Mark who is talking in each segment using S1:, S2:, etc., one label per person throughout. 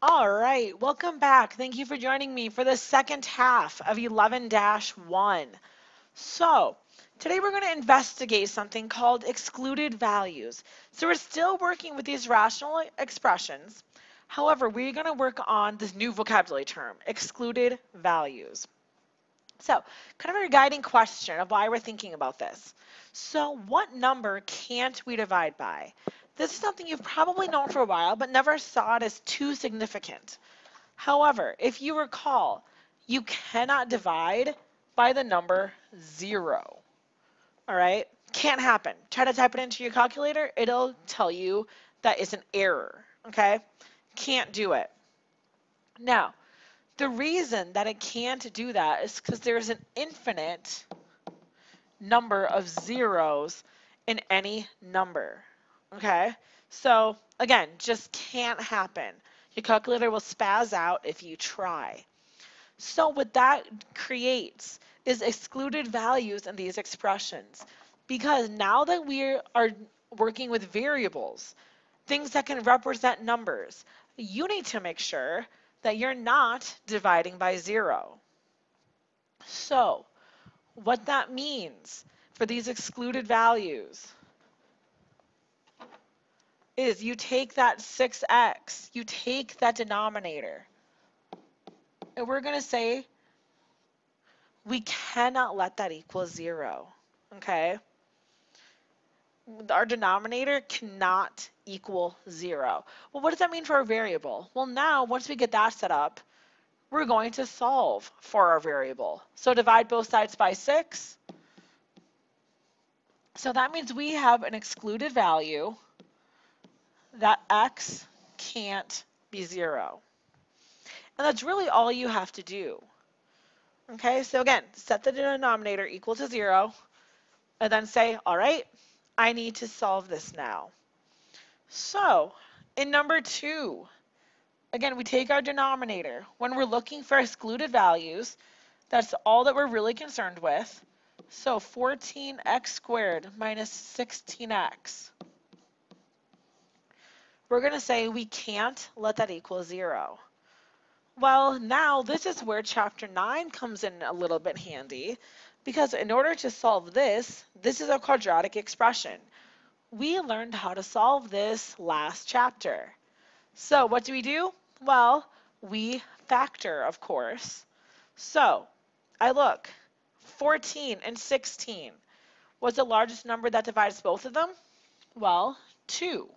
S1: All right, welcome back. Thank you for joining me for the second half of 11-1. So, today we're going to investigate something called excluded values. So we're still working with these rational expressions. However, we're going to work on this new vocabulary term, excluded values. So, kind of a guiding question of why we're thinking about this. So, what number can't we divide by? This is something you've probably known for a while, but never saw it as too significant. However, if you recall, you cannot divide by the number 0. All right? Can't happen. Try to type it into your calculator. It'll tell you that it's an error. Okay? Can't do it. Now, the reason that it can't do that is because there's an infinite number of zeros in any number. Okay? So, again, just can't happen. Your calculator will spaz out if you try. So what that creates is excluded values in these expressions. Because now that we are working with variables, things that can represent numbers, you need to make sure that you're not dividing by 0. So what that means for these excluded values is you take that 6x, you take that denominator, and we're going to say we cannot let that equal 0, okay? Our denominator cannot equal 0. Well, what does that mean for our variable? Well, now, once we get that set up, we're going to solve for our variable. So divide both sides by 6. So that means we have an excluded value that x can't be 0. And that's really all you have to do. Okay, so again, set the denominator equal to 0, and then say, all right, I need to solve this now. So, in number 2, again, we take our denominator. When we're looking for excluded values, that's all that we're really concerned with. So, 14x squared minus 16x. We're going to say we can't let that equal 0. Well, now this is where chapter 9 comes in a little bit handy, because in order to solve this, this is a quadratic expression. We learned how to solve this last chapter. So what do? Well, we factor, of course. So I look, 14 and 16. What's the largest number that divides both of them? Well, 2.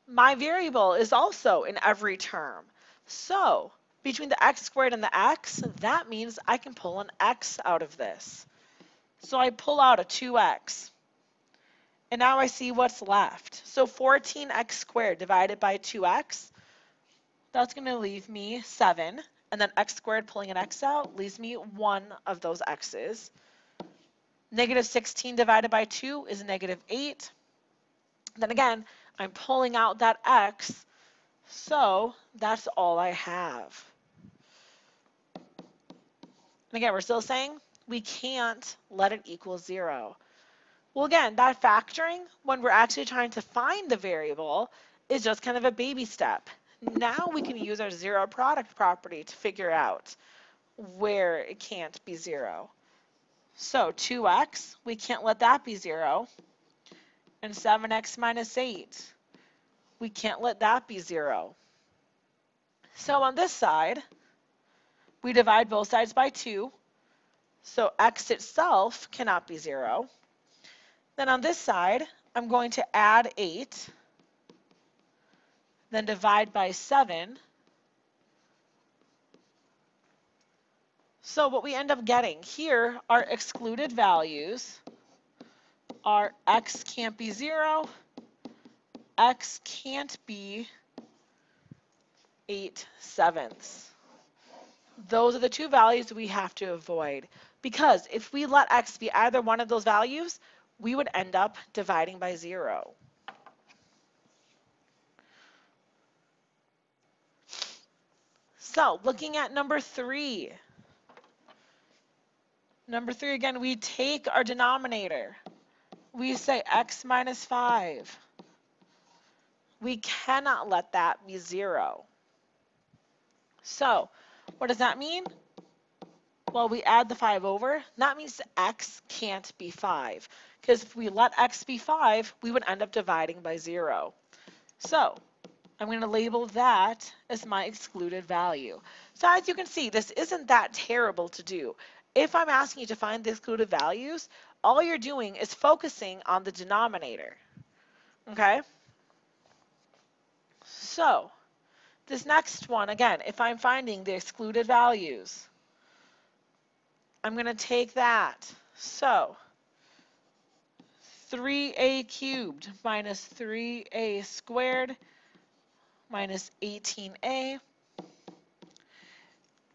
S1: My variable is also in every term. So between the x squared and the x, that means I can pull an x out of this. So I pull out a 2x. And now I see what's left. So 14x squared divided by 2x, that's going to leave me 7. And then x squared, pulling an x out, leaves me one of those x's. Negative 16 divided by 2 is negative 8. Then again, I'm pulling out that x, so that's all I have. And again, we're still saying we can't let it equal 0. Well, again, that factoring, when we're actually trying to find the variable, is just kind of a baby step. Now we can use our 0 product property to figure out where it can't be 0. So 2x, we can't let that be 0. And 7x minus 8, we can't let that be 0. So on this side, we divide both sides by 2. So x itself cannot be 0. Then on this side, I'm going to add 8, then divide by 7. So what we end up getting here are excluded values. Our x can't be 0, x can't be 8/7. Those are the two values we have to avoid, because if we let x be either one of those values, we would end up dividing by 0. So looking at number 3. Number 3, again, we take our denominator. We say x minus 5. We cannot let that be 0. So what does that mean? Well, we add the 5 over. That means x can't be 5. Because if we let x be 5, we would end up dividing by 0. So I'm going to label that as my excluded value. So as you can see, this isn't that terrible to do. If I'm asking you to find the excluded values, all you're doing is focusing on the denominator. Okay? So this next one, again, if I'm finding the excluded values, I'm going to take that. So 3a cubed minus 3a squared minus 18a.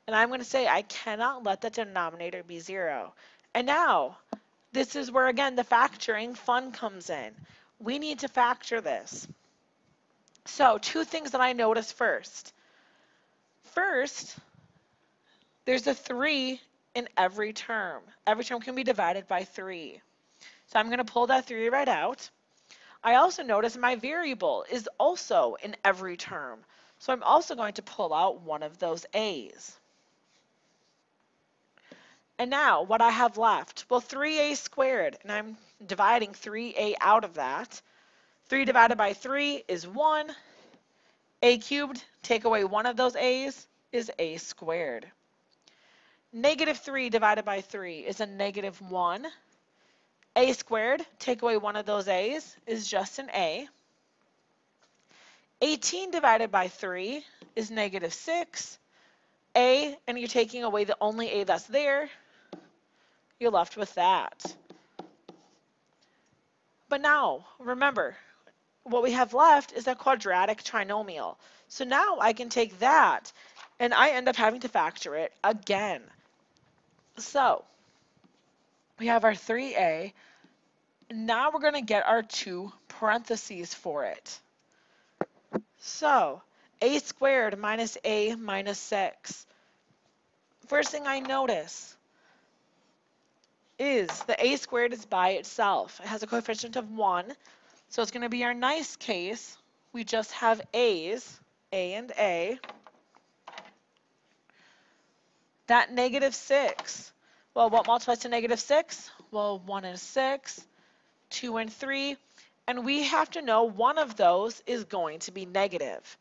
S1: And I'm going to say I cannot let the denominator be 0. And now, this is where, again, the factoring fun comes in. We need to factor this. So, two things that I notice first. First, there's a 3 in every term. Every term can be divided by 3. So I'm going to pull that 3 right out. I also notice my variable is also in every term. So I'm also going to pull out one of those a's. And now what I have left, well, 3a squared, and I'm dividing 3a out of that. 3 divided by 3 is 1. A cubed, take away one of those a's, is a squared. Negative 3 divided by 3 is a negative 1. A squared, take away one of those a's, is just an a. 18 divided by 3 is negative 6. A, and you're taking away the only a that's there, you're left with that. But now, remember, what we have left is a quadratic trinomial. So now I can take that, and I end up having to factor it again. So we have our 3a. Now we're going to get our 2 parentheses for it. So a squared minus a minus 6. First thing I notice is the a squared is by itself. It has a coefficient of 1. So it's going to be our nice case. We just have a's, a and a. That negative 6. Well, what multiplies to negative 6? Well, 1 and 6, 2 and 3. And we have to know one of those is going to be negative.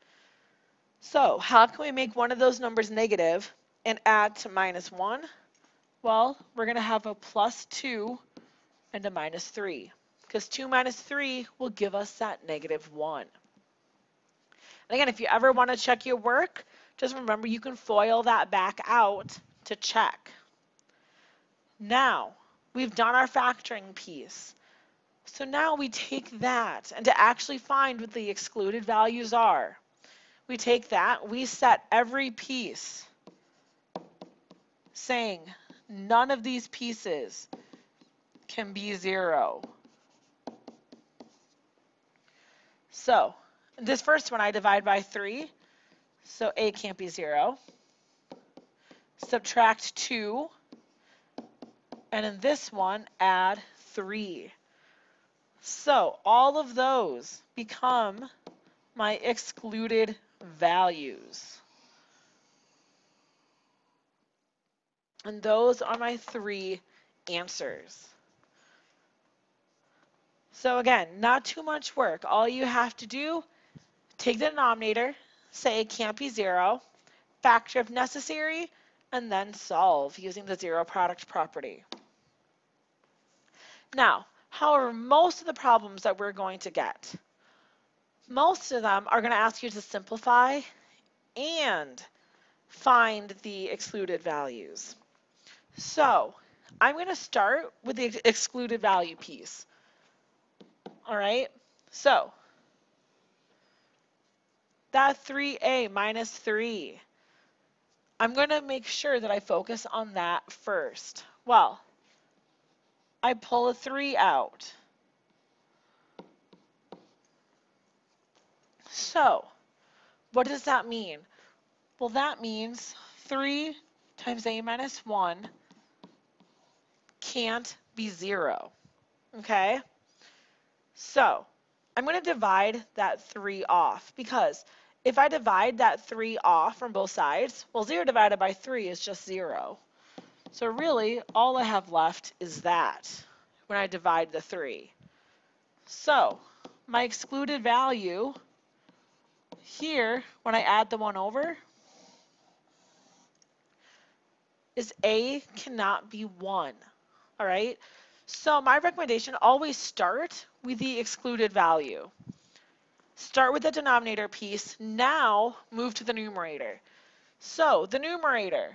S1: So how can we make one of those numbers negative and add to minus 1? Well, we're going to have a plus 2 and a minus 3. Because 2 minus 3 will give us that negative 1. And again, if you ever want to check your work, just remember you can FOIL that back out to check. Now, we've done our factoring piece. So now we take that, and to actually find what the excluded values are, we take that, we set every piece saying none of these pieces can be 0. So this first one I divide by 3, so a can't be 0. Subtract 2, and in this one add 3. So all of those become my excluded values. And those are my 3 answers. So again, not too much work. All you have to do, take the denominator, say it can't be 0, factor if necessary, and then solve using the zero product property. Now, however, most of the problems that we're going to get, most of them are going to ask you to simplify and find the excluded values. So I'm going to start with the excluded value piece. All right, so that 3a minus 3, I'm going to make sure that I focus on that first. Well, I pull a 3 out. So what does that mean? Well, that means 3 times a minus 1 can't be 0. Okay? So I'm going to divide that 3 off because if I divide that 3 off from both sides, well, 0 divided by 3 is just 0. So really, all I have left is that when I divide the 3. So my excluded value here, when I add the 1 over, is A cannot be 1. All right? So my recommendation, always start with the excluded value. Start with the denominator piece, now move to the numerator. So the numerator,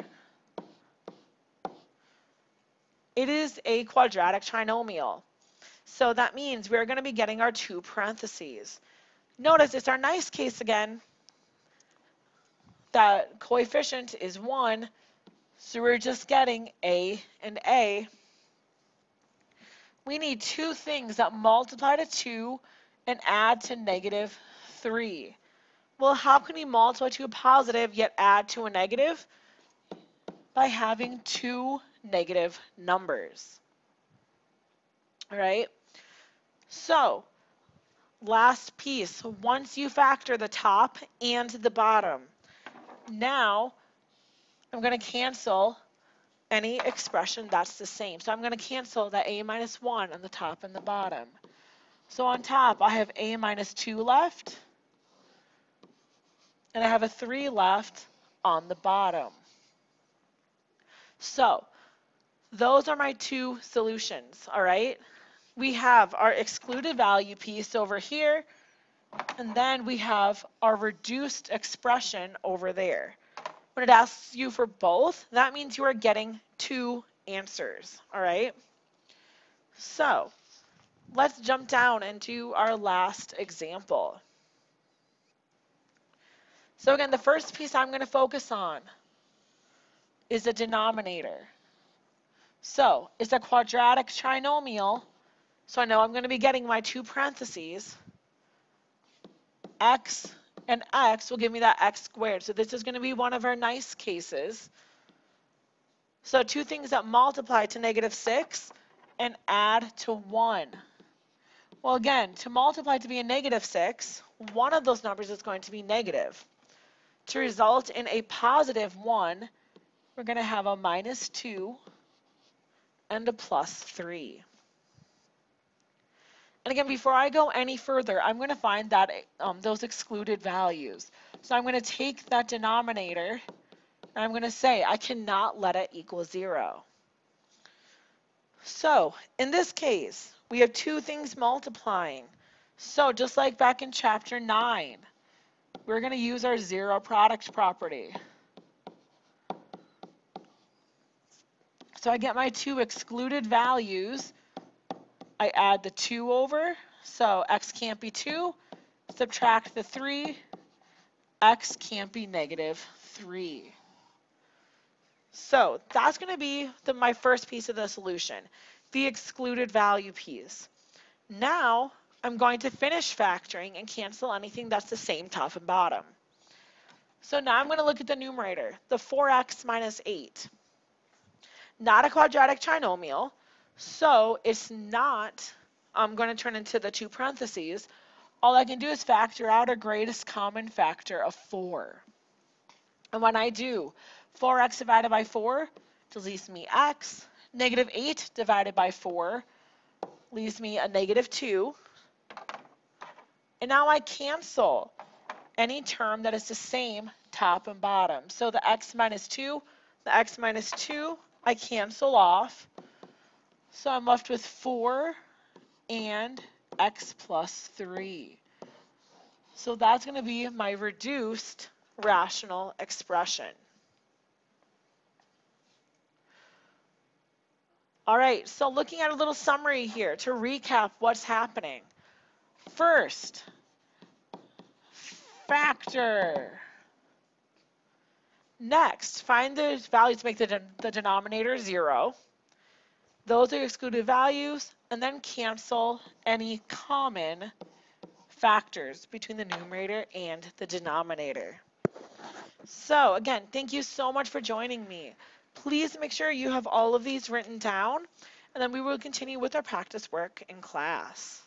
S1: it is a quadratic trinomial. So that means we're going to be getting our 2 parentheses. Notice it's our nice case again. That coefficient is 1, so we're just getting A and A. We need 2 things that multiply to 2 and add to negative 3. Well, how can we multiply to a positive yet add to a negative? By having 2 negative numbers. All right? So, last piece, once you factor the top and the bottom, now I'm going to cancel any expression that's the same. So I'm going to cancel that a minus 1 on the top and the bottom. So on top, I have a minus 2 left, and I have a 3 left on the bottom. So those are my 2 solutions, all right? We have our excluded value piece over here, and then we have our reduced expression over there. When it asks you for both, that means you are getting 2 answers, all right? So let's jump down into our last example. So again, the first piece I'm going to focus on is the denominator. So it's a quadratic trinomial, so I know I'm going to be getting my 2 parentheses. X and x will give me that x squared. So this is going to be one of our nice cases. So 2 things that multiply to negative 6 and add to 1. Well, again, to multiply to be a negative 6, one of those numbers is going to be negative. To result in a positive 1, we're going to have a minus 2 and a plus 3. And again, before I go any further, I'm going to find that those excluded values. So I'm going to take that denominator, and I'm going to say I cannot let it equal 0. So in this case, we have 2 things multiplying. So just like back in chapter 9, we're going to use our zero product property. So I get my 2 excluded values. I add the 2 over, so x can't be 2. Subtract the 3, x can't be negative 3. So that's going to be my first piece of the solution, the excluded value piece. Now I'm going to finish factoring and cancel anything that's the same top and bottom. So now I'm going to look at the numerator, the 4x minus 8. Not a quadratic trinomial, so it's not going to turn into the 2 parentheses. All I can do is factor out a greatest common factor of 4. And when I do, 4x divided by 4 just leaves me x. Negative 8 divided by 4 leaves me a negative 2. And now I cancel any term that is the same top and bottom. So the x minus 2, I cancel off. So I'm left with 4 and x plus 3. So that's going to be my reduced rational expression. All right, so looking at a little summary here to recap what's happening. First, factor. Next, find the values to make the denominator 0. Those are your excluded values, and then cancel any common factors between the numerator and the denominator. So again, thank you so much for joining me. Please make sure you have all of these written down, and then we will continue with our practice work in class.